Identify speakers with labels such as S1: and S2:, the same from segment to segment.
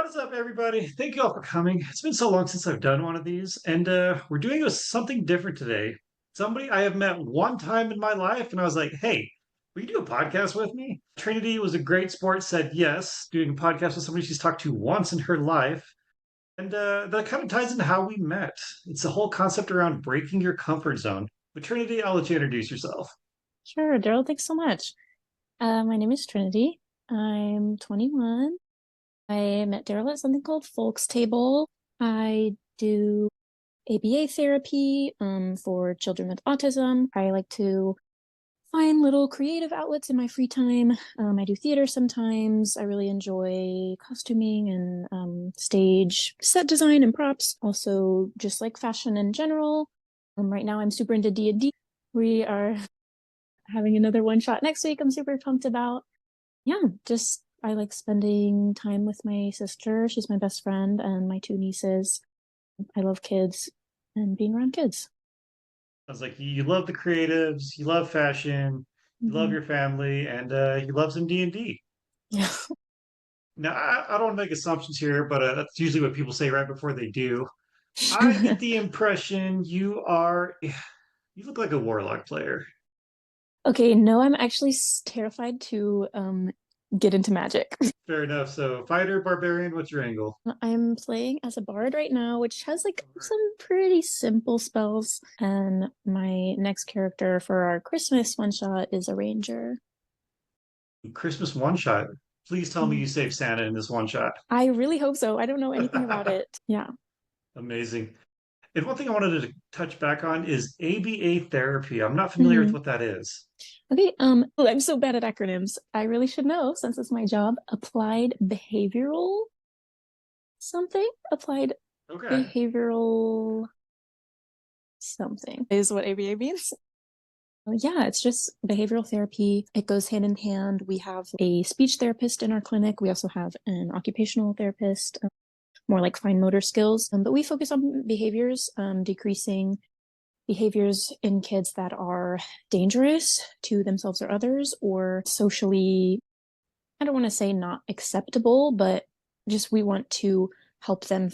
S1: What is up, everybody? Thank you all for coming. It's been so long since I've done one of these, and we're doing something different today. Somebody I have met one time in my life, and I was like, hey, will you do a podcast with me? Trinity was a great sport, said yes, doing a podcast with somebody she's talked to once in her life. And that kind of ties into how we met. It's the whole concept around breaking your comfort zone. But Trinity, I'll let you introduce yourself.
S2: Sure, Daryl, thanks so much. My name is Trinity. I'm 21. I met Daryl at something called Folks Table. I do ABA therapy for children with autism. I like to find little creative outlets in my free time. I do theater sometimes. I really enjoy costuming and stage set design and props. Also, just like fashion in general. Right now, I'm super into D&D. We are having another one shot next week. I'm super pumped about. Yeah, just I like spending time with my sister. She's my best friend, and my two nieces. I love kids and being around kids.
S1: I was like, you love the creatives, you love fashion, you love
S2: Hmm.
S1: your family, and you love some D&D.
S2: Yeah.
S1: Now, I don't want to make assumptions here, but that's usually what people say right before they do. I get the impression you look like a warlock player.
S2: Okay, no, I'm actually terrified to get into magic.
S1: Fair enough. So, fighter, barbarian, what's your angle?
S2: I'm playing as a bard right now, which has like some pretty simple spells. And my next character for our Christmas one shot is a ranger.
S1: Christmas one shot. Please tell me you save Santa in this one shot.
S2: I really hope so. I don't know anything about it. Yeah.
S1: Amazing. And one thing I wanted to touch back on is ABA therapy. I'm not familiar with
S2: Mhm.
S1: what that is.
S2: Okay, I'm so bad at acronyms. I really should know since it's my job. Applied behavioral something? Applied
S1: Okay.
S2: behavioral something is what ABA means. Yeah, it's just behavioral therapy. It goes hand in hand. We have a speech therapist in our clinic. We also have an occupational therapist, more like fine motor skills. But we focus on behaviors, decreasing behaviors in kids that are dangerous to themselves or others, or socially, I don't want to say not acceptable, but just we want to help them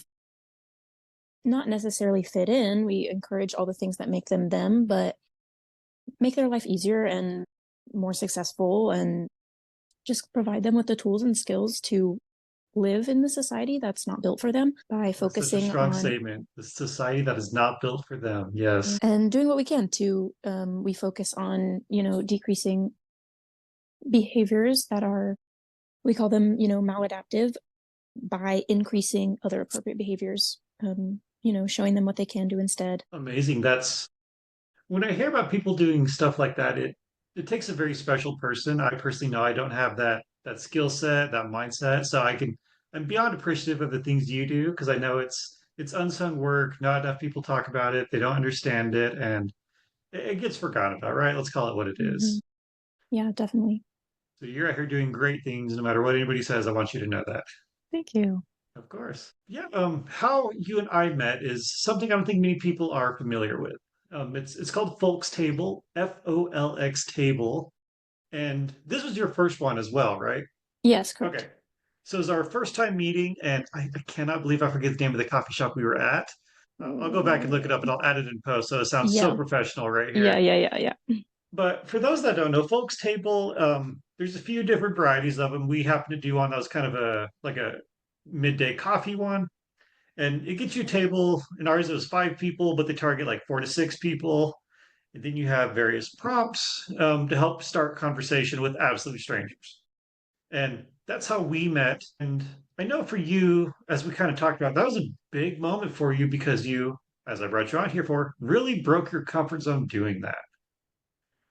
S2: not necessarily fit in. We encourage all the things that make them them, but make their life easier and more successful and just provide them with the tools and skills to live in the society that's not built for them by
S1: That's such a
S2: focusing
S1: strong
S2: on
S1: statement. The society that is not built for them. Yes.
S2: and doing what we can to we focus on decreasing behaviors that are, we call them maladaptive, by increasing other appropriate behaviors, showing them what they can do instead.
S1: Amazing. That's when I hear about people doing stuff like that, it takes a very special person. I personally know I don't have that skill set, that mindset. So I'm beyond appreciative of the things you do because I know it's unsung work. Not enough people talk about it. They don't understand it, and it gets forgotten about, right? Let's call it what it
S2: Mm-hmm.
S1: is.
S2: Yeah, definitely.
S1: So you're out here doing great things, no matter what anybody says. I want you to know that.
S2: Thank you.
S1: Of course. Yeah. How you and I met is something I don't think many people are familiar with. It's called Folks Table, FOLX Table, and this was your first one as well, right?
S2: Yes,
S1: Okay.
S2: correct.
S1: So it was our first time meeting, and I cannot believe I forget the name of the coffee shop we were at. I'll go back and look it up, and I'll add it in post, so it sounds so
S2: Yeah,
S1: professional right
S2: yeah,
S1: here.
S2: yeah, yeah, yeah.
S1: But for those that don't know, Folks Table, there's a few different varieties of them. We happen to do one that was kind of a midday coffee one, and it gets you a table. In ours, it was 5 people, but they target like 4 to 6 people. And then you have various prompts to help start conversation with absolute strangers. And that's how we met. And I know for you, as we kind of talked about, that was a big moment for you because you, as I brought you on here for, really broke your comfort zone doing that.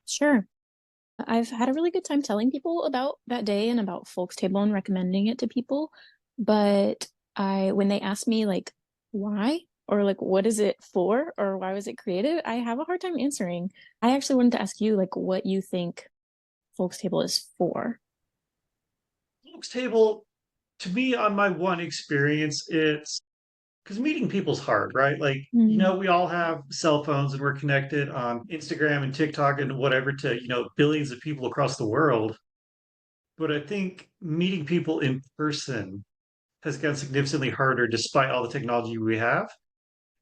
S2: Sure. I've had a really good time telling people about that day and about Folks Table and recommending it to people. But when they ask me like why or like what is it for or why was it created, I have a hard time answering. I actually wanted to ask you like what you think Folks Table is for.
S1: Folks Table, to me, on my one experience, it's because meeting people's hard, right? Like,
S2: Mm,
S1: we all have cell phones and we're connected on Instagram and TikTok and whatever to, billions of people across the world. But I think meeting people in person has gotten significantly harder despite all the technology we have.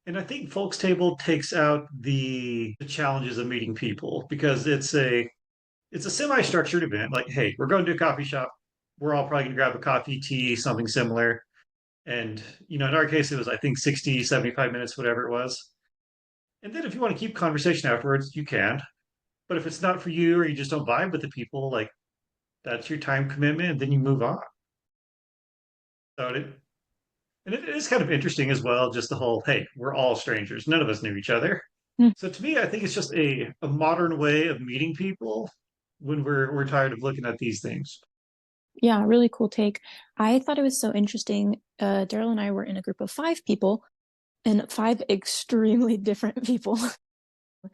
S1: And I think Folks Table takes out the challenges of meeting people because it's a semi-structured event. Like, hey, we're going to a coffee shop. We're all probably gonna grab a coffee, tea, something similar. And in our case, it was I think 60, 75 minutes, whatever it was. And then if you want to keep conversation afterwards, you can. But if it's not for you or you just don't vibe with the people, like that's your time commitment, and then you move on. So it is kind of interesting as well, just the whole, hey, we're all strangers. None of us knew each other.
S2: Mm.
S1: So to me, I think it's just a modern way of meeting people when we're tired of looking at these things.
S2: Yeah, really cool take. I thought it was so interesting. Daryl and I were in a group of 5 people, and 5 extremely different people.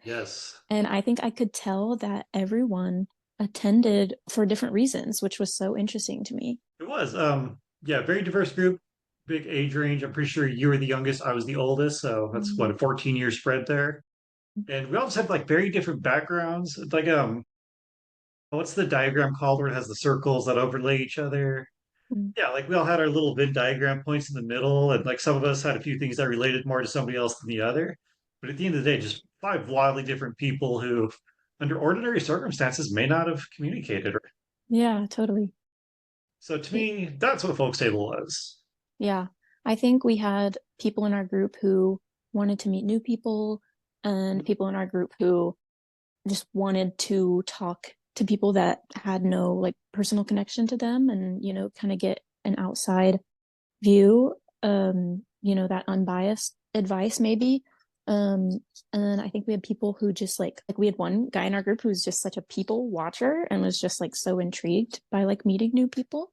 S1: Yes,
S2: And I think I could tell that everyone attended for different reasons, which was so interesting to me.
S1: it was. Yeah, very diverse group, big age range. I'm pretty sure you were the youngest, I was the oldest, so that's what
S2: Mm.
S1: a 14-year spread there. And we also had like very different backgrounds. Like what's the diagram called where it has the circles that overlay each other?
S2: Mm.
S1: Yeah, like we all had our little Venn diagram points in the middle, and like some of us had a few things that related more to somebody else than the other. But at the end of the day, just 5 wildly different people who, under ordinary circumstances, may not have communicated.
S2: Yeah, totally.
S1: So to me, that's what Folks Table was.
S2: Yeah. I think we had people in our group who wanted to meet new people and people in our group who just wanted to talk to people that had no like personal connection to them and, kind of get an outside view, that unbiased advice maybe. Um, and I think we had people who just like we had one guy in our group who was just such a people watcher and was just like so intrigued by like meeting new people.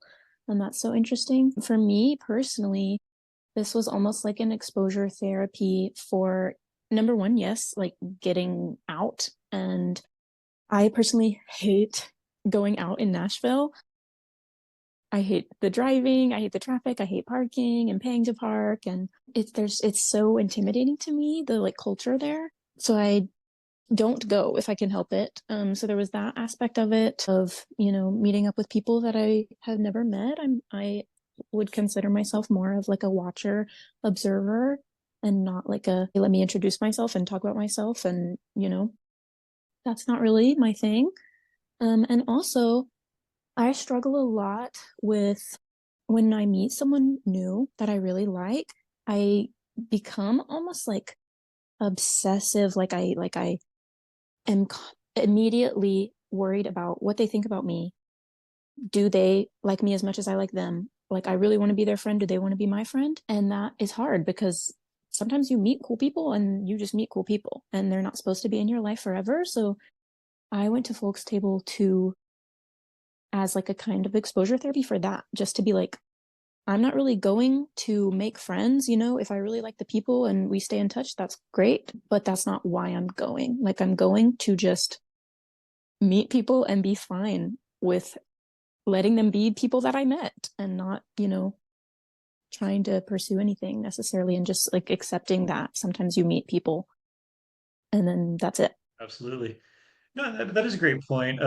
S2: And that's so interesting. For me personally, this was almost like an exposure therapy for number one, yes, like getting out. And I personally hate going out in Nashville. I hate the driving, I hate the traffic, I hate parking and paying to park, and it's so intimidating to me, the like culture there. So I don't go if I can help it. So there was that aspect of it of, meeting up with people that I have never met. I would consider myself more of like a watcher, observer, and not like a let me introduce myself and talk about myself, and that's not really my thing. And also I struggle a lot with when I meet someone new that I really like, I become almost like obsessive, like I am immediately worried about what they think about me. Do they like me as much as I like them? Like I really want to be their friend. Do they want to be my friend? And that is hard because sometimes you meet cool people and you just meet cool people and they're not supposed to be in your life forever. So I went to Folks Table to as like a kind of exposure therapy for that, just to be like, I'm not really going to make friends, if I really like the people and we stay in touch, that's great, but that's not why I'm going. Like I'm going to just meet people and be fine with letting them be people that I met and not, trying to pursue anything necessarily and just like accepting that sometimes you meet people and then that's it.
S1: Absolutely. No, that is a great point.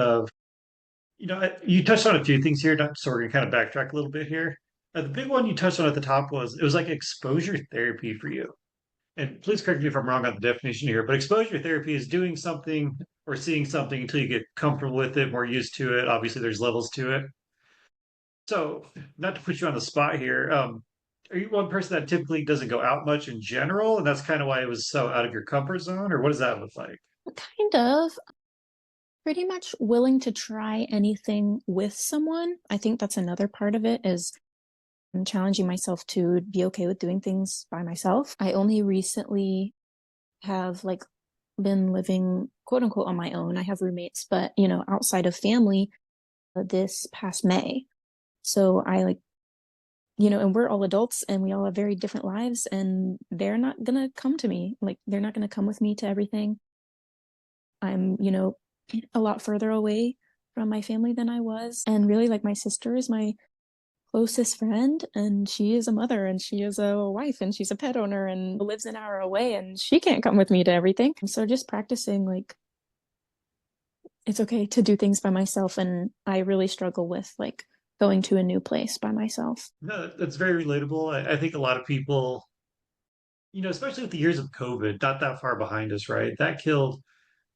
S1: You touched on a few things here, so we're gonna kind of backtrack a little bit here. The big one you touched on at the top was it was like exposure therapy for you. And please correct me if I'm wrong on the definition here, but exposure therapy is doing something or seeing something until you get comfortable with it, more used to it. Obviously, there's levels to it. So, not to put you on the spot here, are you one person that typically doesn't go out much in general, and that's kind of why it was so out of your comfort zone, or what does that look like?
S2: Kind of pretty much willing to try anything with someone. I think that's another part of it is I'm challenging myself to be okay with doing things by myself. I only recently have like been living quote unquote on my own. I have roommates, but outside of family this past May. So I like, and we're all adults and we all have very different lives and they're not gonna come to me. Like they're not gonna come with me to everything. I'm, a lot further away from my family than I was. And really like my sister is my closest friend and she is a mother and she is a wife and she's a pet owner and lives an hour away and she can't come with me to everything. So just practicing like it's okay to do things by myself and I really struggle with like going to a new place by myself.
S1: No, that's very relatable. I think a lot of people, especially with the years of COVID, not that far behind us, right? That killed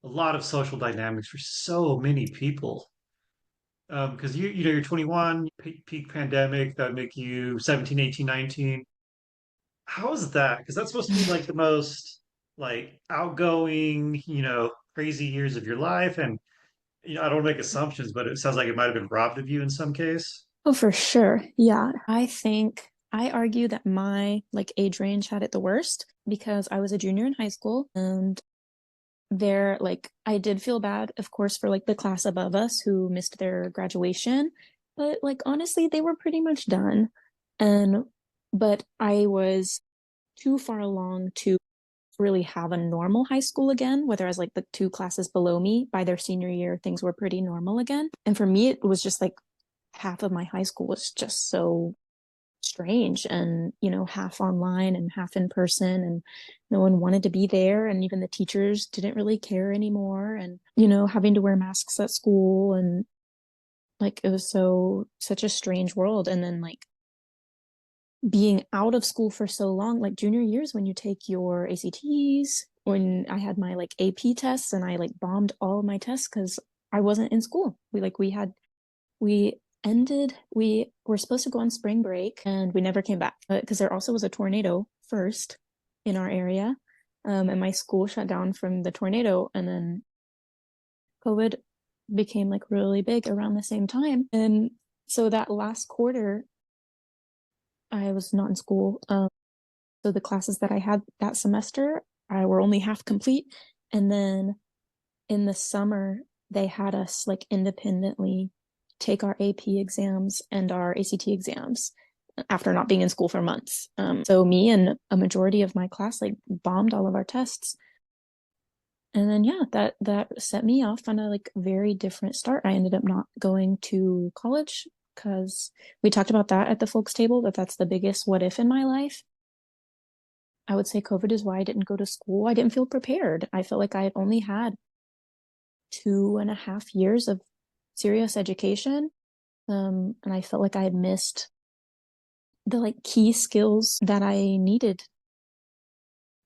S1: a lot of social dynamics for so many people. Because you're 21, peak pandemic, that would make you 17, 18, 19. How is that? Because that's supposed to be like the most like outgoing, crazy years of your life. And I don't make assumptions, but it sounds like it might have been robbed of you in some case.
S2: Oh, for sure. Yeah. I argue that my like age range had it the worst because I was a junior in high school and there like I did feel bad, of course, for like the class above us who missed their graduation, but like honestly, they were pretty much done. And but I was too far along to really have a normal high school again, whereas like the two classes below me by their senior year, things were pretty normal again. And for me, it was just like half of my high school was just so strange and, half online and half in person, and no one wanted to be there. And even the teachers didn't really care anymore. And, having to wear masks at school and like it was such a strange world. And then like being out of school for so long, like junior years when you take your ACTs, when I had my like AP tests and I like bombed all of my tests because I wasn't in school. We were supposed to go on spring break and we never came back because there also was a tornado first in our area. And my school shut down from the tornado, and then COVID became like really big around the same time. And so that last quarter, I was not in school. So the classes that I had that semester, I were only half complete. And then in the summer, they had us like independently take our AP exams and our ACT exams after not being in school for months. So me and a majority of my class like bombed all of our tests. And then yeah, that set me off on a like very different start. I ended up not going to college because we talked about that at the folks table, that's the biggest what if in my life. I would say COVID is why I didn't go to school. I didn't feel prepared. I felt like I had only had 2.5 years of serious education. And I felt like I had missed the like key skills that I needed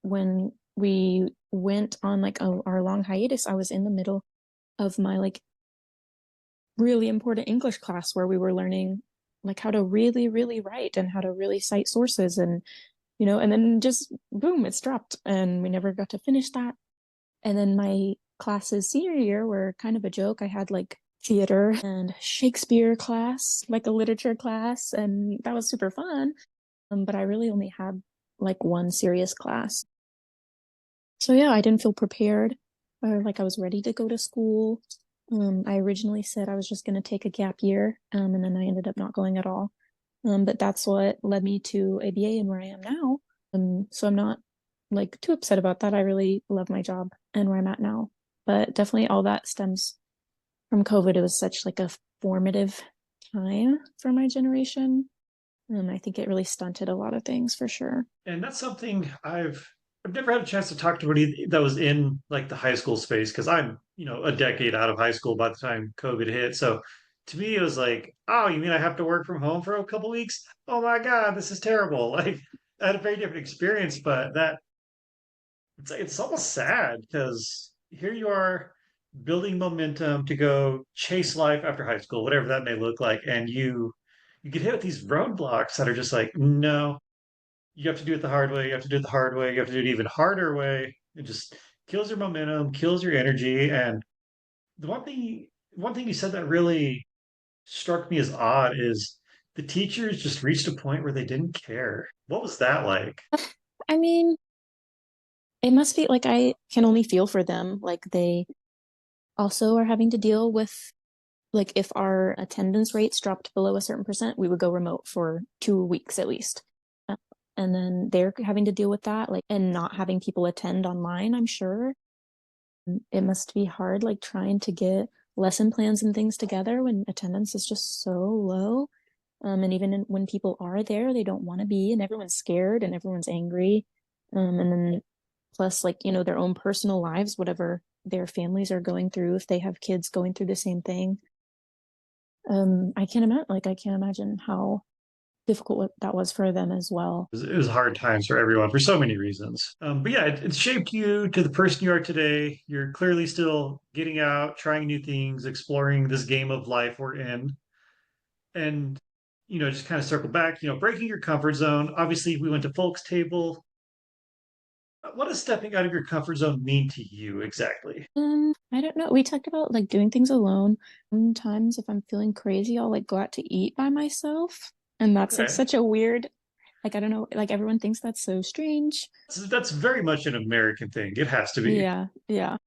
S2: when we went on like our long hiatus. I was in the middle of my like really important English class where we were learning like how to really, really write and how to really cite sources, and and then just boom, it's dropped and we never got to finish that. And then my classes senior year were kind of a joke. I had like theater and Shakespeare class, like a literature class, and that was super fun. But I really only had like one serious class. So yeah, I didn't feel prepared or like I was ready to go to school. I originally said I was just going to take a gap year, and then I ended up not going at all. But that's what led me to ABA and where I am now. So I'm not like too upset about that. I really love my job and where I'm at now. But definitely all that stems from COVID. It was such like a formative time for my generation. And I think it really stunted a lot of things for sure.
S1: And that's something I've never had a chance to talk to anybody that was in like the high school space because I'm, a decade out of high school by the time COVID hit. So to me, it was like, oh, you mean I have to work from home for a couple weeks? Oh my God, this is terrible. Like I had a very different experience, but it's almost sad because here you are building momentum to go chase life after high school, whatever that may look like, and you get hit with these roadblocks that are just like, no, you have to do it the hard way. You have to do it the hard way. You have to do it even harder way. It just kills your momentum, kills your energy. And the one thing you said that really struck me as odd is the teachers just reached a point where they didn't care. What was that like?
S2: I mean, it must be like I can only feel for them. Like they also are having to deal with like if our attendance rates dropped below a certain percent, we would go remote for 2 weeks at least. Uh, And then they're having to deal with that, like, and not having people attend online, I'm sure. It must be hard, like, trying to get lesson plans and things together when attendance is just so low. And even when people are there, they don't want to be, and everyone's scared and everyone's angry. And then plus, like, their own personal lives, whatever their families are going through, if they have kids going through the same thing. I can't imagine, like, I can't imagine how difficult that was for them as well.
S1: It was hard times for everyone for so many reasons. But yeah, it shaped you to the person you are today. You're clearly still getting out, trying new things, exploring this game of life we're in. And, just kind of circle back, breaking your comfort zone. Obviously, we went to Folks Table. What does stepping out of your comfort zone mean to you exactly?
S2: I don't know. We talked about like doing things alone. Sometimes if I'm feeling crazy, I'll like go out to eat by myself. And that's like
S1: Okay.
S2: such a weird, like, I don't know, like everyone thinks that's so strange.
S1: That's very much an American thing. It has to be.
S2: Yeah, yeah,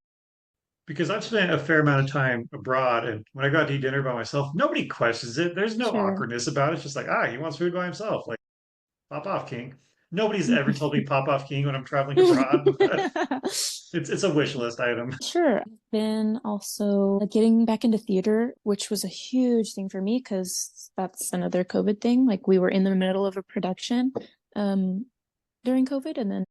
S1: Because I've spent a fair amount of time abroad, and when I go out to eat dinner by myself, nobody questions it. There's no
S2: sure.
S1: awkwardness about it. It's just like, he wants food by himself. Like, pop off, King. Nobody's ever told me pop off, King when I'm traveling abroad, but it's a wish list item.
S2: Sure. Then also like, getting back into theater, which was a huge thing for me because that's another COVID thing. Like we were in the middle of a production um during COVID and then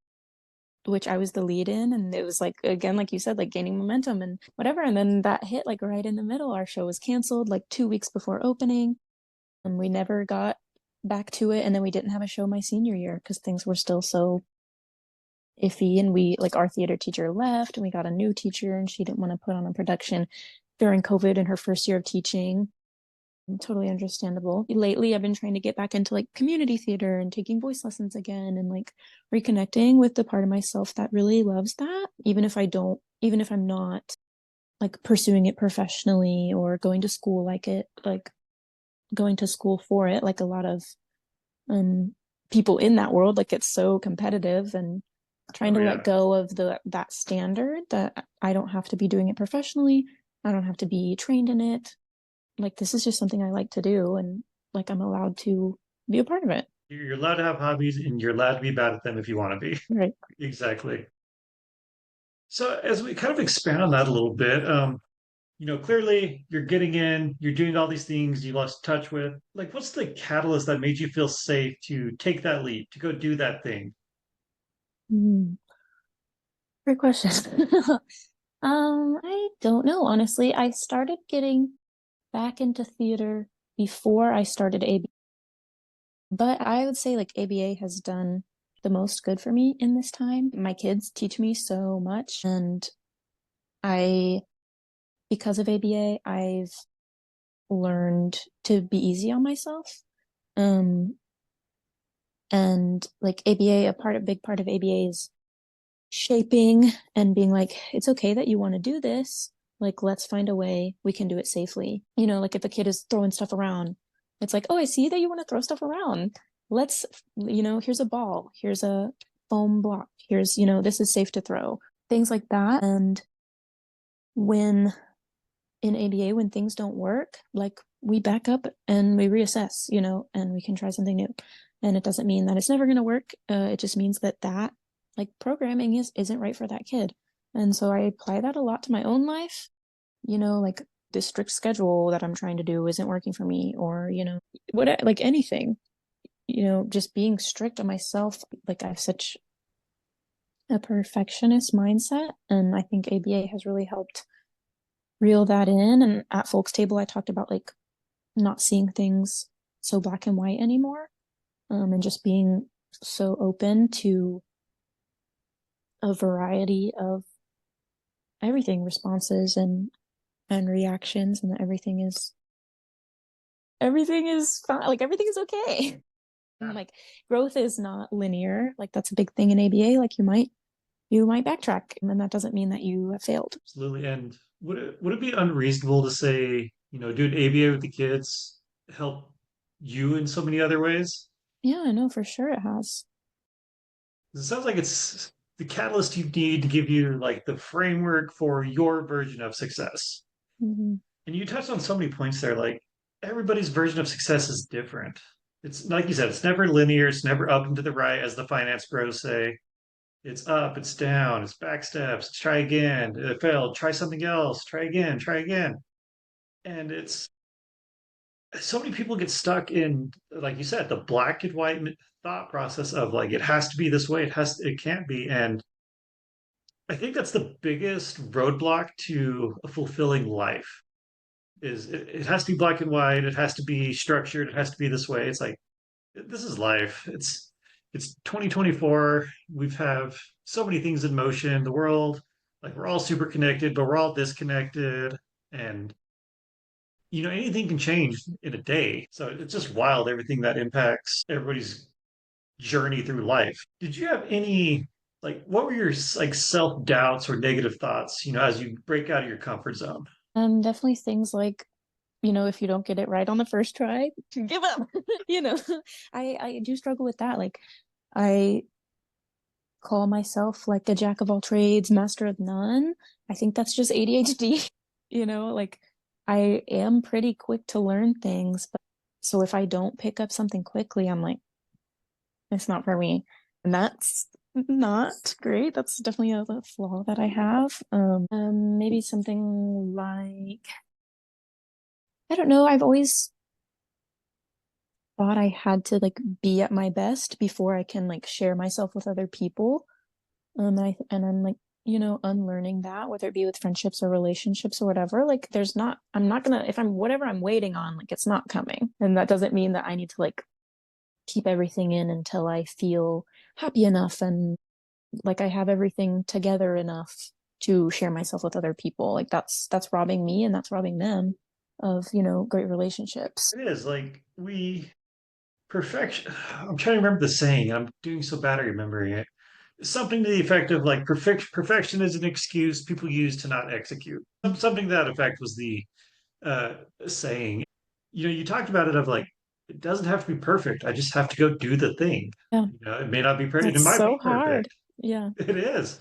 S2: which I was the lead in and it was like again like you said like gaining momentum and whatever and then that hit like right in the middle. Our show was canceled like 2 weeks before opening and we never got back to it and then we didn't have a show my senior year because things were still so iffy and we like our theater teacher left and we got a new teacher and she didn't want to put on a production during COVID in her first year of teaching. Totally understandable. Lately, I've been trying to get back into like community theater and taking voice lessons again and like reconnecting with the part of myself that really loves that, even if I'm not like pursuing it professionally or going to school like it, like going to school for it, like a lot of um people in that world, like it's so competitive and trying
S1: Oh
S2: to let
S1: yeah.
S2: go of that standard that I don't have to be doing it professionally. I don't have to be trained in it like this is just something I like to do and like I'm allowed to be a part of it.
S1: You're allowed to have hobbies and you're allowed to be bad at them if you want to be.
S2: Right.
S1: Exactly. So as we kind of expand on that a little bit, clearly you're getting in, you're doing all these things you lost touch with. Like, what's the catalyst that made you feel safe to take that leap, to go do that thing?
S2: Mm, great question. I don't know, honestly. I started getting back into theater before I started AB, but I would say like ABA has done the most good for me in this time. My kids teach me so much, and I, because of ABA, I've learned to be easy on myself. Um, and like ABA, a big part of ABA is shaping and being like, it's okay that you want to do this. Like, let's find a way we can do it safely. Like if a kid is throwing stuff around, it's like, oh, I see that you want to throw stuff around. Let's, here's a ball, here's a foam block, here's, this is safe to throw, things like that. And when in ABA, when things don't work, like we back up and we reassess, and we can try something new. And it doesn't mean that it's never going to work. It just means that like programming isn't right for that kid. And so I apply that a lot to my own life, like this strict schedule that I'm trying to do isn't working for me, or, what, like anything, just being strict on myself. Like I have such a perfectionist mindset. And I think ABA has really helped reel that in. And at Folks Table, I talked about like not seeing things so black and white anymore, and just being so open to a variety of everything, responses and reactions, and that everything is fine. Like everything is okay. And
S1: Yeah,
S2: like growth is not linear. Like that's a big thing in ABA. Like you might backtrack, and that doesn't mean that you have failed.
S1: absolutely. And would it be unreasonable to say, doing ABA with the kids help you in so many other ways?
S2: Yeah, I know for sure it has.
S1: It sounds like it's the catalyst you need to give you like the framework for your version of success.
S2: Mm-hmm.
S1: And you touched on so many points there. Like everybody's version of success is different. It's like you said, it's never linear. It's never up and to the right, as the finance bros say. It's up, it's down, it's back steps. It's try again. It failed. Try something else. Try again. Try again. And it's so many people get stuck in, like you said, the black and white thought process of like it has to be this way. It can't be. And I think that's the biggest roadblock to a fulfilling life it has to be black and white, it has to be structured, it has to be this way. It's like this is life. It's 2024. We've have so many things in motion. The world, like we're all super connected, but we're all disconnected. And anything can change in a day. So it's just wild everything that impacts everybody's journey through life. Did you have any like what were your like self-doubts or negative thoughts, as you break out of your comfort zone?
S2: Definitely things like, if you don't get it right on the first try, give up. you know, I do struggle with that. Like I call myself like a jack of all trades, master of none. I think that's just ADHD. Like I am pretty quick to learn things, but so if I don't pick up something quickly, I'm like, it's not for me. And that's not great. That's definitely a flaw that I have. Maybe something like, I don't know, I've always thought I had to like be at my best before I can like share myself with other people. I'm like, unlearning that, whether it be with friendships or relationships or whatever. Like I'm not gonna, if I'm whatever I'm waiting on, like it's not coming. And that doesn't mean that I need to like keep everything in until I feel happy enough and like I have everything together enough to share myself with other people. Like that's robbing me and that's robbing them of, great relationships.
S1: It is like we perfection. I'm trying to remember the saying. I'm doing so bad at remembering it. Something to the effect of like perfection is an excuse people use to not execute. Something to that effect was the uh, saying. You talked about it of like it doesn't have to be perfect. I just have to go do the thing.
S2: Yeah,
S1: It may not be perfect. It
S2: that's
S1: might be
S2: so
S1: perfect.
S2: hard. Yeah.
S1: It is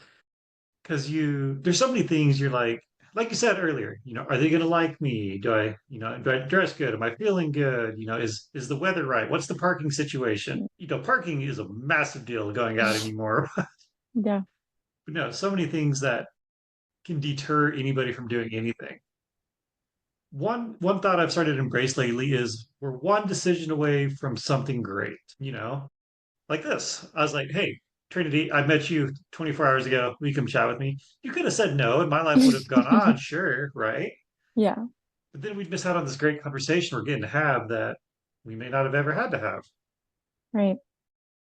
S1: because there's so many things you're like you said earlier. Are they going to like me? Do I dress good? Am I feeling good? Is the weather right? What's the parking situation? Parking is a massive deal going out anymore.
S2: Yeah.
S1: But no, so many things that can deter anybody from doing anything. One thought I've started to embrace lately is we're one decision away from something great, like this. I was like, hey, Trinity, I met you 24 hours ago. Will you come chat with me? You could have said no, and my life would have gone on, sure, right?
S2: Yeah,
S1: But then we'd miss out on this great conversation we're getting to have that we may not have ever had to have.
S2: right.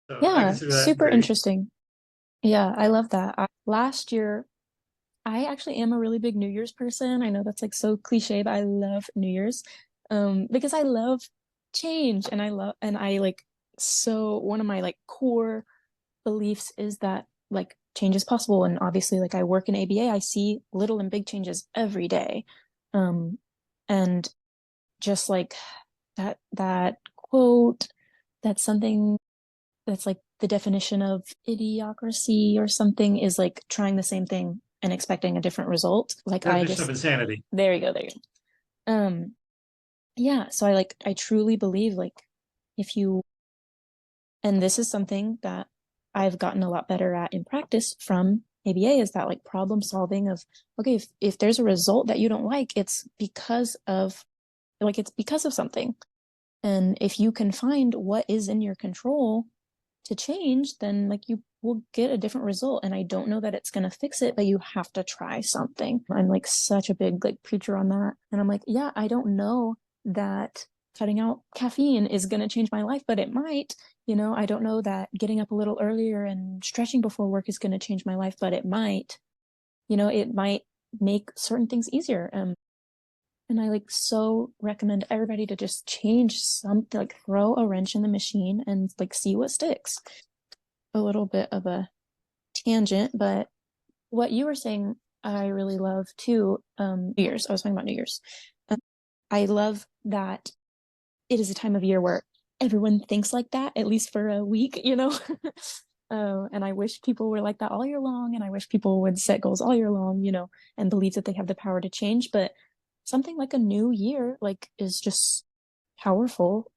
S1: So I
S2: Yeah,
S1: consider that
S2: super
S1: great.
S2: interesting. Yeah, I love that. Last year, I actually am a really big New Year's person. I know that's like so cliche, but I love New Year's because I love change and I like so one of my like core beliefs is that like change is possible. And obviously, like I work in ABA, I see little and big changes every day. Um, and just like that quote, that's something that's like the definition of idiocracy or something is like trying the same thing and expecting a different result. Like I
S1: Definition of
S2: just
S1: insanity.
S2: there you go. Yeah, so I truly believe like if you and this is something that I've gotten a lot better at in practice from ABA is that like problem solving of okay, if there's a result that you don't like, it's because of something. And if you can find what is in your control to change, then like you will get a different result. And I don't know that it's gonna fix it, but you have to try something. I'm like such a big like preacher on that. And I'm like, yeah, I don't know that cutting out caffeine is gonna change my life, but it might. I don't know that getting up a little earlier and stretching before work is gonna change my life, but it might. It might make certain things easier. And I like so recommend everybody to just change something, like throw a wrench in the machine and like see what sticks. A little bit of a tangent, but what you were saying, I really love too. New Year's. I was talking about New Year's. Um, I love that it is a time of year where everyone thinks like that, at least for a week. And I wish people were like that all year long, and I wish people would set goals all year long, and believe that they have the power to change. But something like a new year, like, is just powerful,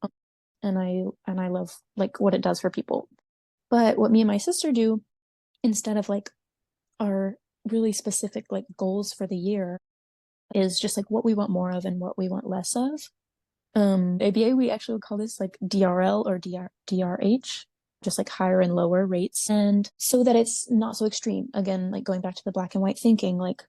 S2: and I love like what it does for people. But what me and my sister do instead of like our really specific like goals for the year is just like what we want more of and what we want less of. ABA, we actually call this like DRL or DRH, just like higher and lower rates. And so that it's not so extreme. Again, like going back to the black and white thinking, like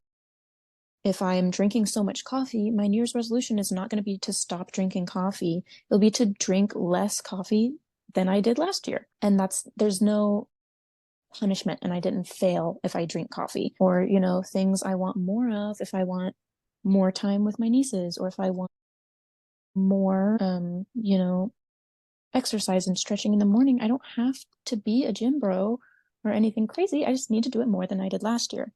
S2: if I'm drinking so much coffee, my New Year's resolution is not going to be to stop drinking coffee. It'll be to drink less coffee than I did last year. And there's no punishment, and I didn't fail if I drink coffee, or, things I want more of, if I want more time with my nieces, or if I want more, exercise and stretching in the morning. I don't have to be a gym bro or anything crazy. I just need to do it more than I did last year.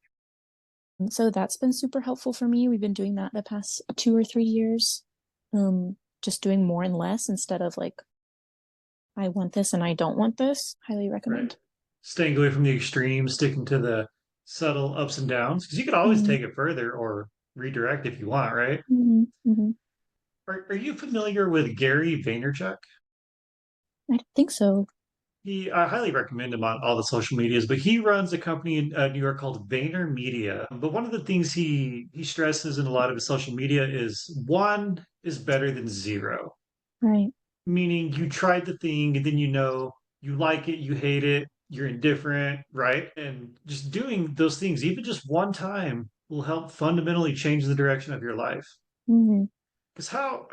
S2: And so that's been super helpful for me. We've been doing that the past 2 or 3 years. Just doing more and less instead of like, I want this and I don't want this. Highly
S1: Right.
S2: recommend.
S1: Staying away from the extremes, sticking to the subtle ups and downs, because you could always
S2: Mm-hmm.
S1: take it further or redirect if you want, right?
S2: Mm-hmm. Mm-hmm.
S1: Are you familiar with Gary Vaynerchuk?
S2: I don't think so.
S1: I highly recommend him on all the social medias, but he runs a company in New York called Vayner Media. But one of the things he stresses in a lot of his social media is one is better than zero,
S2: Right.
S1: meaning you tried the thing and then you like it, you hate it, you're indifferent, right? And just doing those things, even just one time, will help fundamentally change the direction of your life.
S2: Mm-hmm.
S1: Because how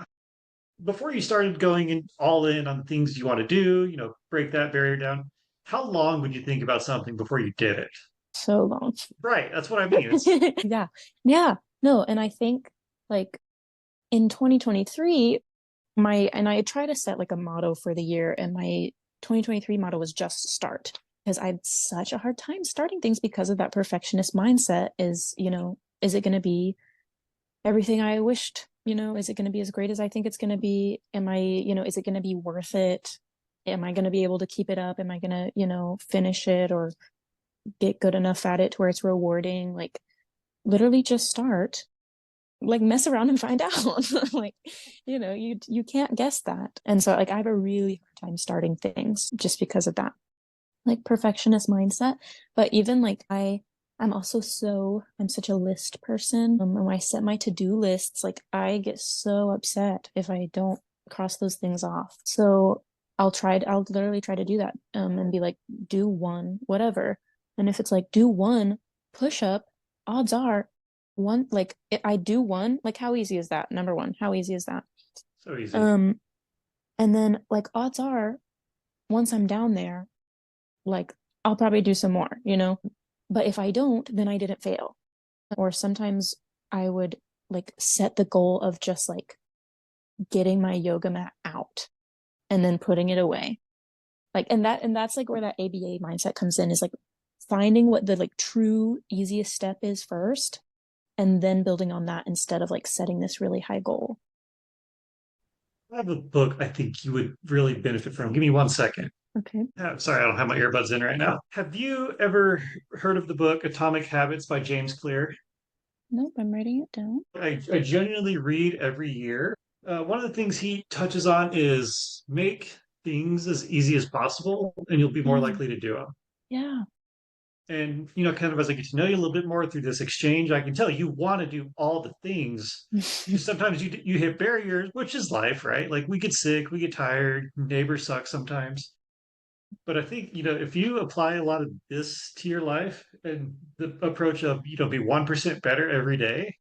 S1: before you started going in all in on the things you want to do, break that barrier down, how long would you think about something before you did it?
S2: So long.
S1: Right, that's what I mean. It's
S2: Yeah. Yeah. No, and I think like in 2023, I try to set like a motto for the year, and my 2023 motto was just start, because I had such a hard time starting things because of that perfectionist mindset. Is it going to be everything I wished? Is it going to be as great as I think it's going to be? Is it going to be worth it? Am I going to be able to keep it up? Am I going to, finish it or get good enough at it to where it's rewarding? Like, literally just start, like, mess around and find out. Like, you can't guess that. And so like I have a really hard time starting things just because of that, like, perfectionist mindset. But even like I'm such a list person. And when I set my to-do lists, like, I get so upset if I don't cross those things off. So I'll literally try to do that, and be like, do one, whatever. And if it's like, do one push up, odds are one, like, I do one, like, how easy is that? Number one, how easy is that?
S1: so easy.
S2: Um, and then like odds are, once I'm down there, like, I'll probably do some more, But if I don't, then I didn't fail. Or sometimes I would like set the goal of just like getting my yoga mat out and then putting it away. Like, and that's like where that ABA mindset comes in, is like finding what the like true easiest step is first, and then building on that instead of like setting this really high goal.
S1: I have a book I think you would really benefit from. Give me 1 second.
S2: Okay.
S1: Sorry, I don't have my earbuds in right now. Have you ever heard of the book Atomic Habits by James Clear?
S2: Nope, I'm writing it down.
S1: I genuinely read every year. One of the things he touches on is make things as easy as possible, and you'll be more
S2: Yeah.
S1: likely to do them.
S2: Yeah.
S1: And kind of as I get to know you a little bit more through this exchange, I can tell you want to do all the things. Just sometimes you hit barriers, which is life, right? Like we get sick, we get tired, neighbors suck sometimes. But I think if you apply a lot of this to your life and the approach of be 1% better every day,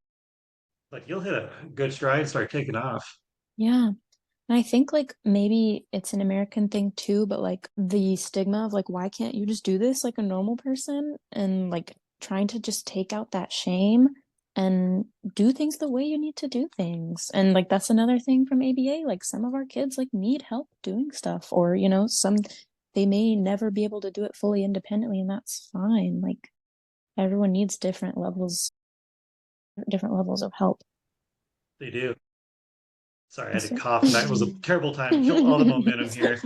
S1: like you'll hit a good stride and start taking off.
S2: Yeah. And I think like maybe it's an American thing too, but like the stigma of like, why can't you just do this like a normal person? And like trying to just take out that shame and do things the way you need to do things. And like that's another thing from ABA. Like, some of our kids like need help doing stuff, or, they may never be able to do it fully independently, and that's fine. Like, everyone needs different levels of help.
S1: They do. Sorry, I had to
S2: So,
S1: cough, and that was a terrible time to kill all the momentum here.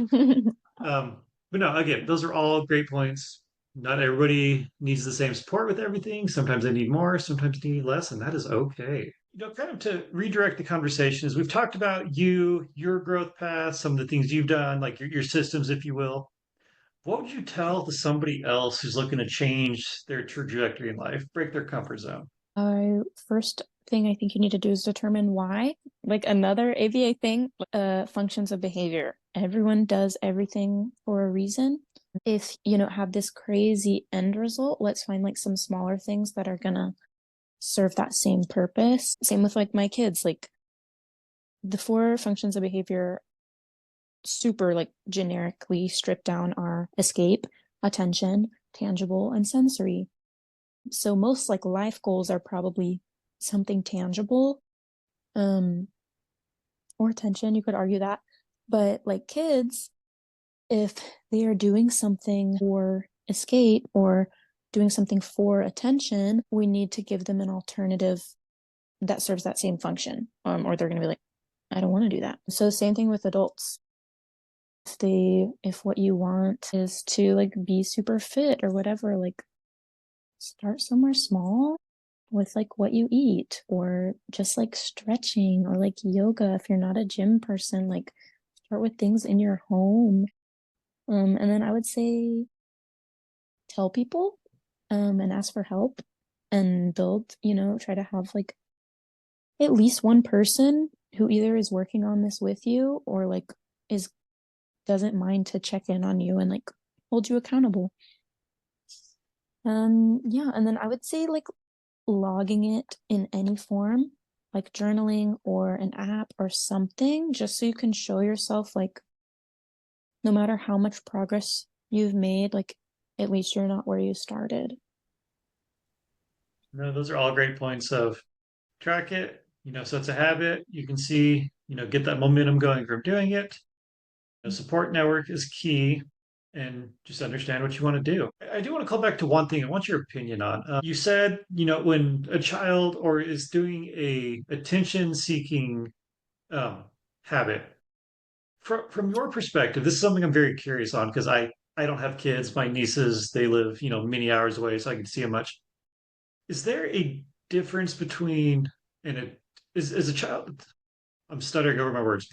S1: Um, but no, again, those are all great points. Not everybody needs the same support with everything. Sometimes they need more, sometimes they need less, and that is okay. Kind of to redirect the conversation, as we've talked about you, your growth path, some of the things you've done, like your systems, if you will. What would you tell to somebody else who's looking to change their trajectory in life, break their comfort zone?
S2: First thing I think you need to do is determine why. Like, another ABA thing, functions of behavior. Everyone does everything for a reason. If you don't have this crazy end result, let's find like some smaller things that are gonna serve that same purpose. Same with like my kids, like the four functions of behavior, super like generically stripped down, are escape, attention, tangible, and sensory. So most like life goals are probably something tangible, um, or attention, you could argue that. But like kids, if they are doing something for escape or doing something for attention, we need to give them an alternative that serves that same function. Or they're going to be like, I don't want to do that. So same thing with adults. If what you want is to like be super fit or whatever, like start somewhere small with like what you eat, or just like stretching, or like yoga if you're not a gym person, like start with things in your home. And then I would say tell people, and ask for help, and build, try to have like at least one person who either is working on this with you or like is doesn't mind to check in on you and like hold you accountable. Yeah, and then I would say like logging it in any form, like journaling or an app or something, just so you can show yourself like no matter how much progress you've made, like at least you're not where you started.
S1: No, those are all great points of track it, so it's a habit. You can see, get that momentum going from doing it. A support network is key, and just understand what you want to do. I do want to call back to one thing. I want your opinion on. You said, when a child or is doing a attention seeking um, habit, from your perspective, this is something I'm very curious on because I don't have kids. My nieces, they live, many hours away, so I can see them much. Is there a difference between and it is a child? I'm stuttering over my words.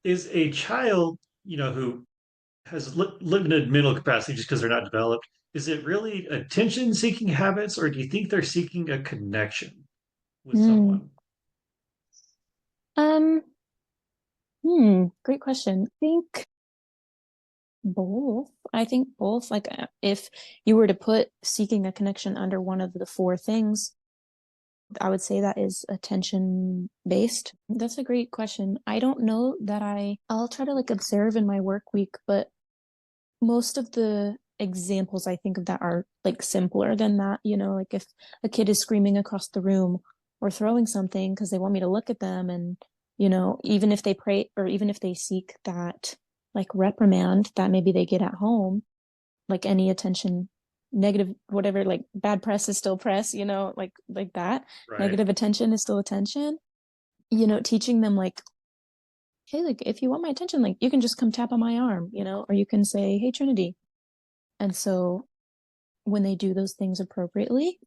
S1: Is a child, who has limited mental capacity just because they're not developed, is it really attention seeking habits, or do you think they're seeking a connection with
S2: Mm.
S1: someone?
S2: Um, Great question. I think both. Like, if you were to put seeking a connection under one of the four things, I would say that is attention based. That's a great question. I don't know that I'll try to like observe in my work week, but most of the examples I think of that are like simpler than that. Like if a kid is screaming across the room or throwing something because they want me to look at them, and even if they pray or even if they seek that like reprimand that maybe they get at home, like any attention, negative, whatever, like bad press is still press, like that.
S1: Right.
S2: Negative attention is still attention. Teaching them like, hey, like if you want my attention, like you can just come tap on my arm, or you can say, hey, Trinity. And so when they do those things appropriately,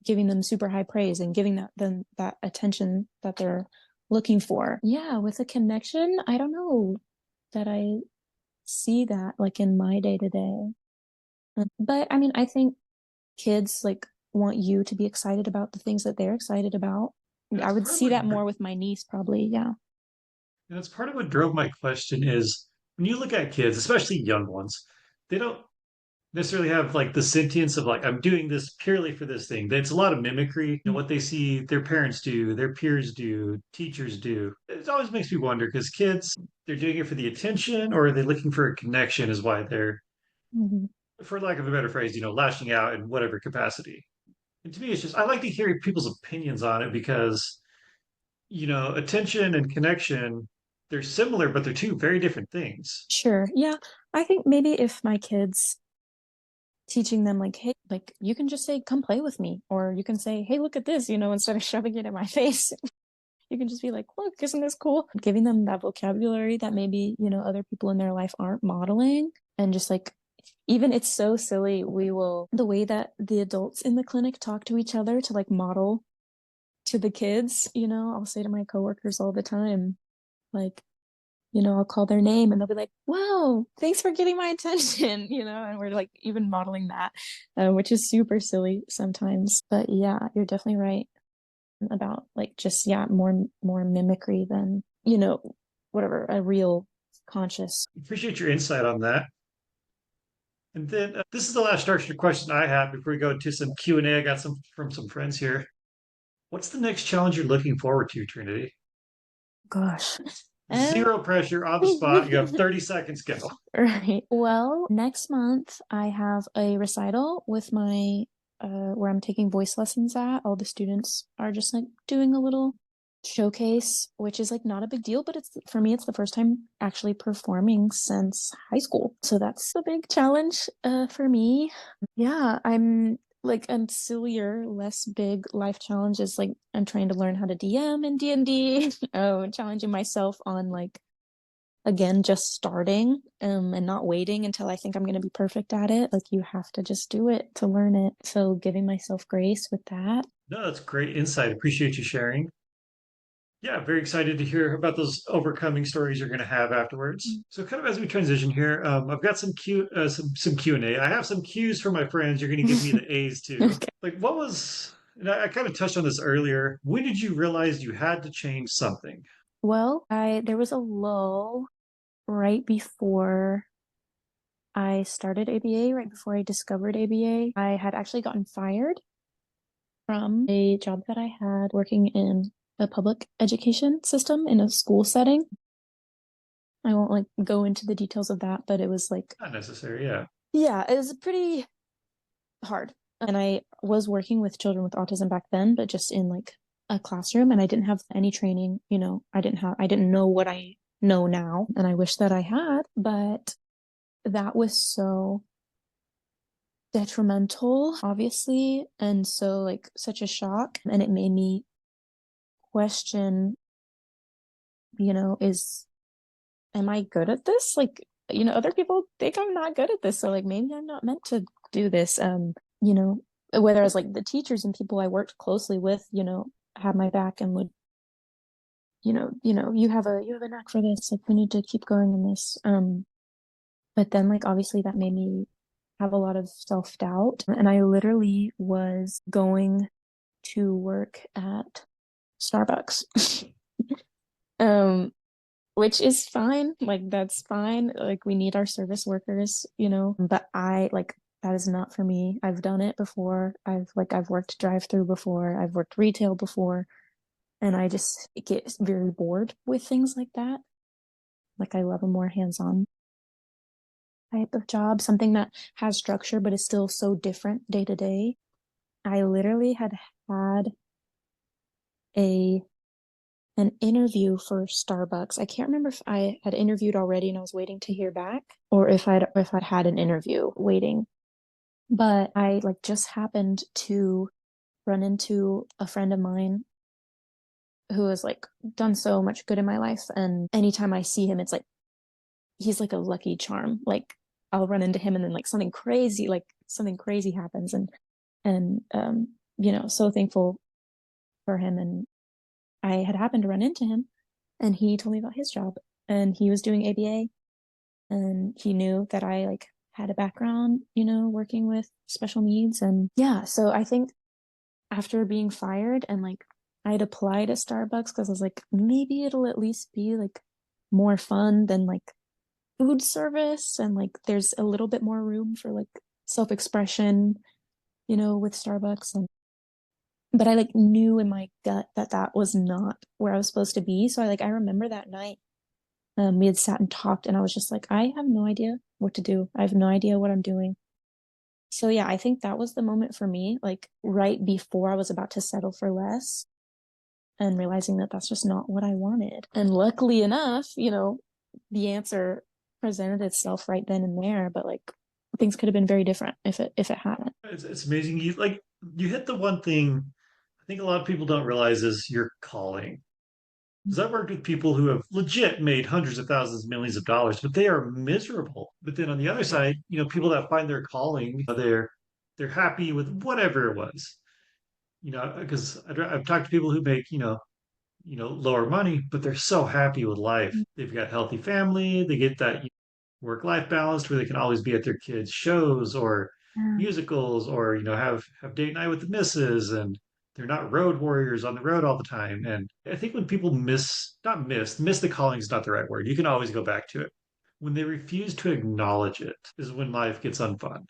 S2: giving them super high praise and giving them that attention that they're looking for. Yeah, with a connection, I don't know that I see that like in my day to day. But I mean, I think kids like want you to be excited about the things that they're excited about.
S1: And
S2: I
S1: that's
S2: would
S1: part of
S2: see
S1: what
S2: that more with my niece, probably. Yeah.
S1: and that's part of what drove my question is when you look at kids, especially young ones, they don't necessarily have like the sentience of like I'm doing this purely for this thing. It's a lot of mimicry, what they see their parents do, their peers do, teachers do. It always makes me wonder because kids, they're doing it for the attention, or are they looking for a connection is why they're,
S2: Mm-hmm.
S1: for lack of a better phrase, lashing out in whatever capacity. And to me, it's just I like to hear people's opinions on it because, attention and connection, they're similar, but they're two very different things.
S2: Sure. Yeah. I think maybe if my kids teaching them like, hey, like you can just say, come play with me, or you can say, hey, look at this, instead of shoving it in my face. You can just be like, look, isn't this cool? Giving them that vocabulary that maybe, other people in their life aren't modeling. And just like, even it's so silly, the way that the adults in the clinic talk to each other to like model to the kids, I'll say to my coworkers all the time, like, I'll call their name and they'll be like, wow, thanks for getting my attention, and we're like even modeling that, which is super silly sometimes. But yeah, you're definitely right about like just, yeah, more mimicry than, whatever, a real conscious.
S1: Appreciate your insight on that. And then this is the last structured question I have before we go into some Q&A. I got some from some friends here. What's the next challenge you're looking forward to, Trinity?
S2: Gosh. Um,
S1: Zero pressure on the spot. You have 30 seconds. Go.
S2: right. Well, next month I have a recital with my where I'm taking voice lessons at. All the students are just like doing a little showcase, which is like not a big deal, but it's for me, it's the first time actually performing since high school. So that's a big challenge for me. Yeah, I'm like a sillier, less big life challenge is like I'm trying to learn how to DM in D&D. Oh, challenging myself on like again just starting and not waiting until I think I'm going to be perfect at it. Like you have to just do it to learn it. So giving myself grace with that.
S1: No, that's great insight. Appreciate you sharing. Yeah, very excited to hear about those overcoming stories you're going to have afterwards. So, kind of as we transition here, I've got some Q&A. I have some Q's for my friends. You're going to give me the A's too.
S2: Okay.
S1: Like, what was? And I kind of touched on this earlier. When did you realize you had to change something?
S2: Well, I there was a lull right before I started ABA, right before I discovered ABA. I had actually gotten fired from a job that I had working in a public education system in a school setting. I won't like go into the details of that, but it was like,
S1: Not necessary. Yeah.
S2: yeah, it was pretty hard. And I was working with children with autism back then, but just in like a classroom, and I didn't have any training, I didn't know what I know now, and I wish that I had, but that was so detrimental, obviously, and so like such a shock, and it made me question, is am I good at this? Like, other people think I'm not good at this, so like maybe I'm not meant to do this. You know, whether it's like the teachers and people I worked closely with, had my back and would, you have a knack for this, like we need to keep going in this. But then like obviously that made me have a lot of self-doubt. And I literally was going to work at Starbucks. Um, which is fine. Like that's fine. Like we need our service workers, But I like that is not for me. I've done it before. I've worked drive-through before. I've worked retail before, and I just get very bored with things like that. Like I love a more hands-on type of job, something that has structure but is still so different day to day. I literally had a an interview for Starbucks. I can't remember if I had interviewed already and I was waiting to hear back, or if I'd had an interview waiting. But I like just happened to run into a friend of mine who has like done so much good in my life, and anytime I see him, it's like he's like a lucky charm. Like I'll run into him and then like something crazy happens, and so thankful for him. And I had happened to run into him, and he told me about his job, and he was doing ABA, and he knew that I like had a background, working with special needs. And yeah, so I think after being fired and like I'd applied at Starbucks because I was like, maybe it'll at least be like more fun than like food service, and like there's a little bit more room for like self-expression, with Starbucks. And but I like knew in my gut that that was not where I was supposed to be. So I remember that night, we had sat and talked, and I was just like, I have no idea what to do. I have no idea what I'm doing. So yeah, I think that was the moment for me, like right before I was about to settle for less and realizing that that's just not what I wanted. And luckily enough, the answer presented itself right then and there, but like things could have been very different if it hadn't.
S1: It's amazing. You hit the one thing I think a lot of people don't realize is your calling. Because I've worked with people who have legit made hundreds of thousands, millions of dollars, but they are miserable. But then on the other side, people that find their calling, they're happy with whatever it was. Because I've talked to people who make lower money, but they're so happy with life. They've got healthy family. They get that work-life balance where they can always be at their kids' shows or
S2: Yeah.
S1: musicals, or have date night with the missus, and they're not road warriors on the road all the time. And I think when people miss not miss the calling is not the right word. You can always go back to it. When they refuse to acknowledge it is when life gets unfun.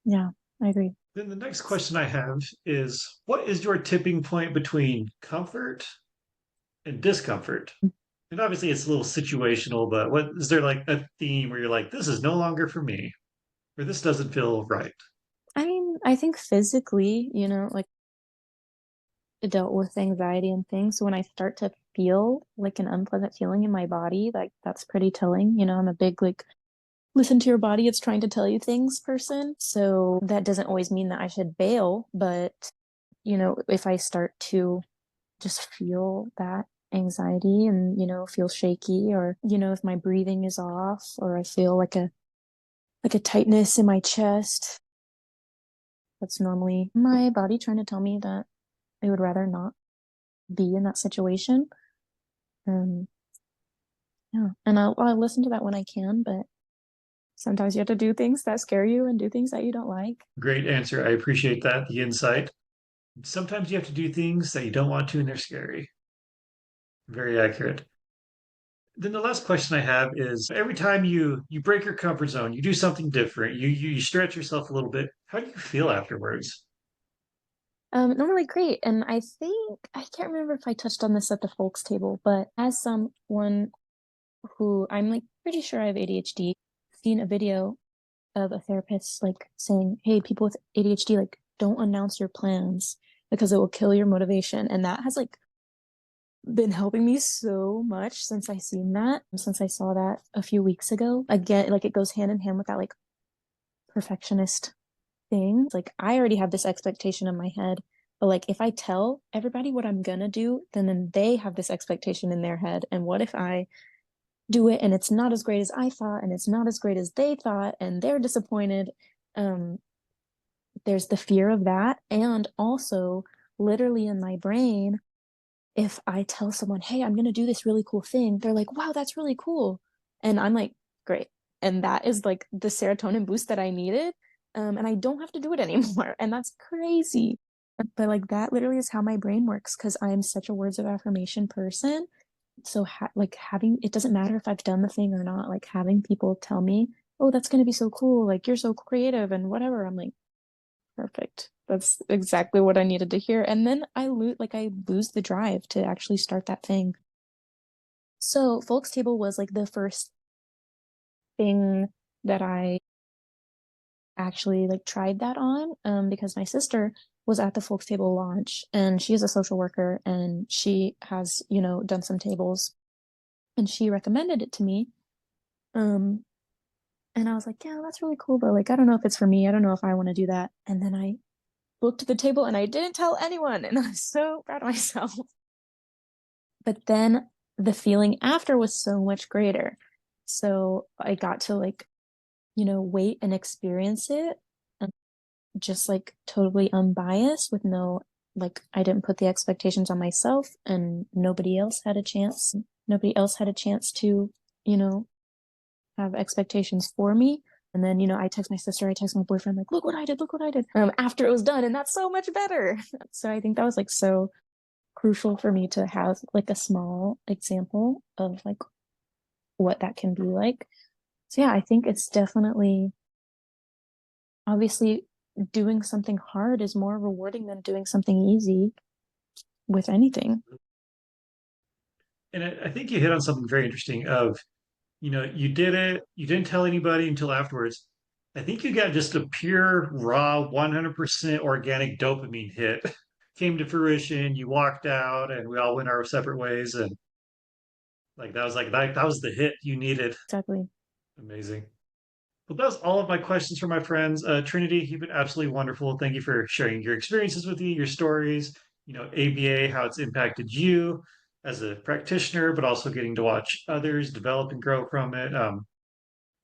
S2: Yeah, I agree.
S1: Then the next question I have is what is your tipping point between comfort and discomfort? And obviously it's a little situational, but what is there like a theme where you're like, this is no longer for me, or this doesn't feel right?
S2: I mean, I think physically, like dealt with anxiety and things. So when I start to feel like an unpleasant feeling in my body, like that's pretty telling. I'm a big like listen to your body, it's trying to tell you things person. So that doesn't always mean that I should bail, but if I start to just feel that anxiety and, feel shaky or, if my breathing is off or I feel like a tightness in my chest, that's normally my body trying to tell me that I would rather not be in that situation. Um, yeah, and I'll listen to that when I can, but sometimes you have to do things that scare you and do things that you don't like.
S1: Great answer. I appreciate that, the insight. Sometimes you have to do things that you don't want to and they're scary. Very accurate. Then the last question I have is every time you break your comfort zone, you do something different, you stretch yourself a little bit. How do you feel afterwards?
S2: Normally great, and I think I can't remember if I touched on this at the folks table, but as someone who I'm like pretty sure I have ADHD, seen a video of a therapist like saying, "Hey, people with ADHD, like don't announce your plans because it will kill your motivation," and that has like been helping me so much since I saw that a few weeks ago. Again, like it goes hand in hand with that like perfectionist thing. Like I already have this expectation in my head, but like if I tell everybody what I'm gonna do, then they have this expectation in their head. And what if I do it and it's not as great as I thought and it's not as great as they thought and they're disappointed? Um, there's the fear of that. And also literally in my brain, if I tell someone, hey, I'm going to do this really cool thing, they're like, wow, that's really cool. And I'm like, great. And that is like the serotonin boost that I needed. And I don't have to do it anymore. And that's crazy. But like that literally is how my brain works because I'm such a words of affirmation person. So like having it doesn't matter if I've done the thing or not, like having people tell me, oh, that's going to be so cool. Like you're so creative and whatever. I'm like, perfect. That's exactly what I needed to hear. And then I lose the drive to actually start that thing. So Folks Table was like the first thing that I actually like tried that on because my sister was at the Folks Table launch and she is a social worker and she has, done some tables and she recommended it to me. Um and I was like, yeah, that's really cool, but like I don't know if it's for me. I don't know if I want to do that. And then I booked the table and I didn't tell anyone and I was so proud of myself. But then the feeling after was so much greater. So I got to like, wait and experience it and just like totally unbiased with no, like, I didn't put the expectations on myself and nobody else had a chance. Nobody else had a chance to, you know, have expectations for me. And then, I text my sister, I text my boyfriend, like, look what I did after it was done. And that's so much better. So I think that was like so crucial for me to have like a small example of like what that can be like. So yeah, I think it's definitely obviously doing something hard is more rewarding than doing something easy with anything.
S1: And I think you hit on something very interesting of, you did it, you didn't tell anybody until afterwards. I think you got just a pure, raw, 100% organic dopamine hit. Came to fruition, you walked out, and we all went our separate ways. And that was the hit you needed.
S2: Exactly.
S1: Amazing. Well, that was all of my questions for my friends. Trinity, you've been absolutely wonderful. Thank you for sharing your experiences with me, your stories, ABA, how it's impacted you as a practitioner, but also getting to watch others develop and grow from it.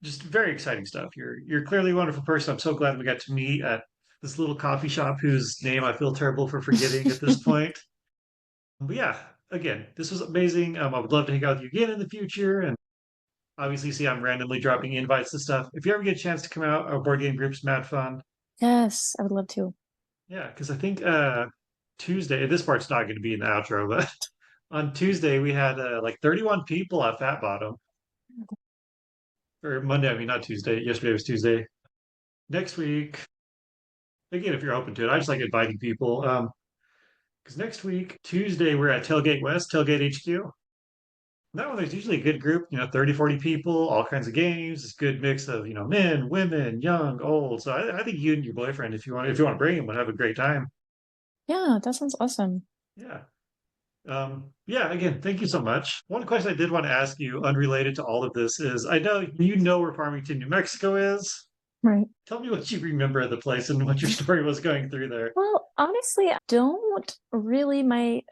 S1: Just very exciting stuff. You're clearly a wonderful person. I'm so glad we got to meet at this little coffee shop whose name I feel terrible for forgetting at this point. But yeah, again, this was amazing. I would love to hang out with you again in the future. And obviously, see, I'm randomly dropping invites to stuff. If you ever get a chance to come out, our board game group's mad fun.
S2: Yes, I would love to.
S1: Yeah, because I think Tuesday, this part's not going to be in the outro, but on Tuesday we had like 31 people at Fat Bottom. or Monday. I mean, not Tuesday. Yesterday was Tuesday. Next week, again, if you're open to it, I just like inviting people. Because next week, Tuesday, we're at Tailgate West, Tailgate HQ. That one, there's usually a good group, 30, 40 people, all kinds of games. It's a good mix of, men, women, young, old. So I think you and your boyfriend, if you want to bring him, would have a great time.
S2: Yeah, that sounds awesome.
S1: Yeah. Yeah, again, thank you so much. One question I did want to ask you, unrelated to all of this, is I know you know where Farmington, New Mexico is.
S2: Right.
S1: Tell me what you remember of the place and what your story was going through there.
S2: Well, honestly, I don't really.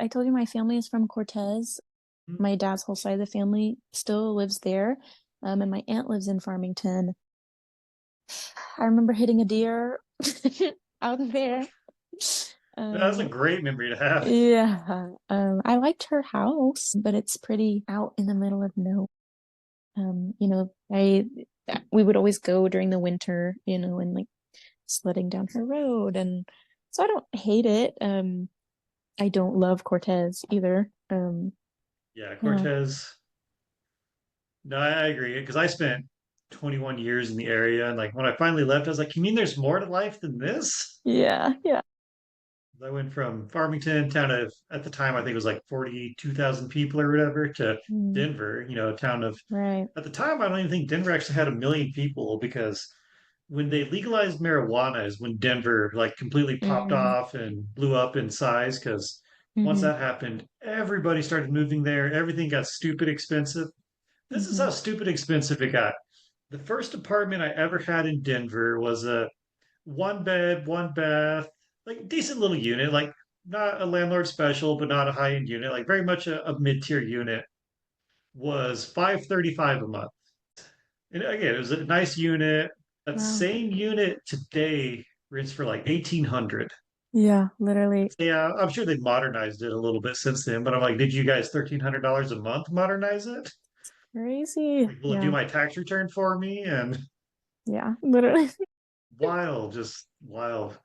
S2: I told you my family is from Cortez.
S1: Hmm.
S2: My dad's whole side of the family still lives there. And my aunt lives in Farmington. I remember hitting a deer out there.
S1: That's a
S2: Um,
S1: great memory to have.
S2: yeah. I liked her house, but it's pretty out in the middle of nowhere. I we would always go during the winter, and like sledding down her road, and so I don't hate it. I don't love Cortez either.
S1: Yeah,
S2: Yeah,
S1: Cortez. No, I agree because I spent 21 years in the area, and like when I finally left, I was like, "You mean there's more to life than this?"
S2: yeah, yeah.
S1: I went from Farmington, town of at the time I think it was like 42,000 people or whatever, to
S2: Mm,
S1: Denver, a town of
S2: right.
S1: at the time I don't even think Denver actually had 1 million people because when they legalized marijuana is when Denver like completely popped
S2: Mm,
S1: off and blew up in size because once
S2: hmm
S1: that happened, everybody started moving there. Everything got stupid expensive. This is
S2: hmm
S1: how stupid expensive it got. The first apartment I ever had in Denver was a one bed, one bath, like decent little unit, like not a landlord special, but not a high end unit, like very much a mid tier unit. Was 535 a month. And again, it was a nice unit. That
S2: Wow.
S1: same unit today rents for like 1,800.
S2: Yeah, literally
S1: Yeah, I'm sure they've modernized it a little bit since then, but I'm like, did you guys $1,300 a month modernize it?
S2: crazy.
S1: Like, will it do
S2: Yeah,
S1: my tax return for me? And
S2: yeah, literally.
S1: wild, just wild.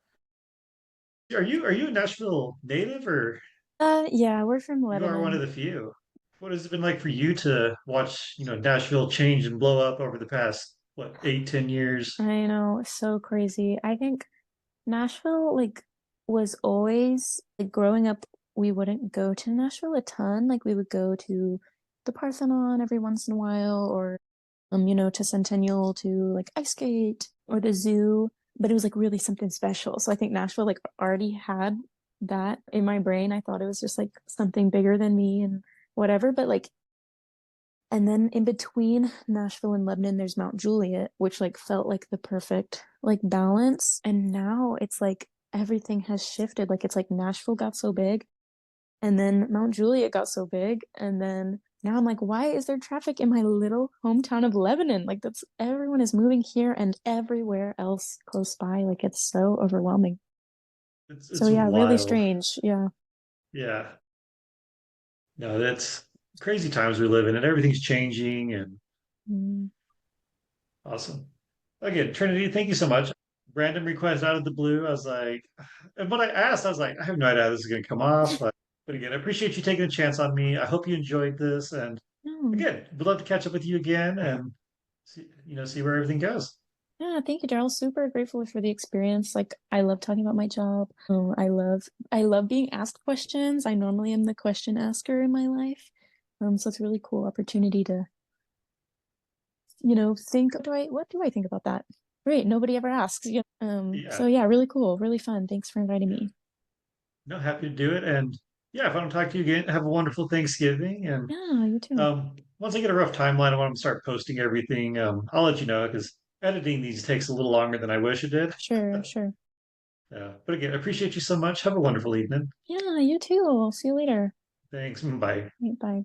S1: Are you a Nashville native or
S2: Yeah, we're from
S1: you are one of
S2: Lebanon.
S1: the few? What has it been like for you to watch, Nashville change and blow up over the past, what, 8, 10 years?
S2: I know, so crazy. I think Nashville, like, was always like growing up, we wouldn't go to Nashville a ton. Like, we would go to the Parthenon every once in a while, or to Centennial to like ice skate or the zoo. But it was like really something special. So I think Nashville like already had that in my brain. I thought it was just like something bigger than me and whatever. But like, and then in between Nashville and Lebanon, there's Mount Juliet, which like felt like the perfect like balance. And now it's like everything has shifted. Like it's like Nashville got so big, and then Mount Juliet got so big, and then now I'm like, why is there traffic in my little hometown of Lebanon? Like that's everyone is moving here and everywhere else close by. Like it's so overwhelming.
S1: It's
S2: So
S1: it's
S2: yeah, really
S1: wild.
S2: strange. Yeah.
S1: Yeah. No, that's crazy times we live in, and everything's changing and
S2: Mm.
S1: awesome. Again, Trinity, thank you so much. Random request out of the blue. I was like, and when I asked, I was like, I have no idea how this is going to come off. But again, I appreciate you taking a chance on me. I hope you enjoyed this. And
S2: No.
S1: again, would love to catch up with you again and see where everything goes.
S2: Yeah, thank you, Daryl. Super grateful for the experience. Like, I love talking about my job. I love being asked questions. I normally am the question asker in my life. So it's a really cool opportunity to, think, what do I think about that? Great, nobody ever asks. Yeah. So
S1: Yeah,
S2: yeah, really cool, really fun. Thanks for inviting
S1: yeah.
S2: me.
S1: No, happy to do it. And yeah, if I don't talk to you again, have a wonderful Thanksgiving. And
S2: Yeah, you too.
S1: once I get a rough timeline, I want to start posting everything. I'll let you know because editing these takes a little longer than I wish it did.
S2: Sure, sure.
S1: But again, I appreciate you so much. Have a wonderful evening.
S2: Yeah, you too. I'll see you later.
S1: Thanks. Bye.
S2: Right, bye.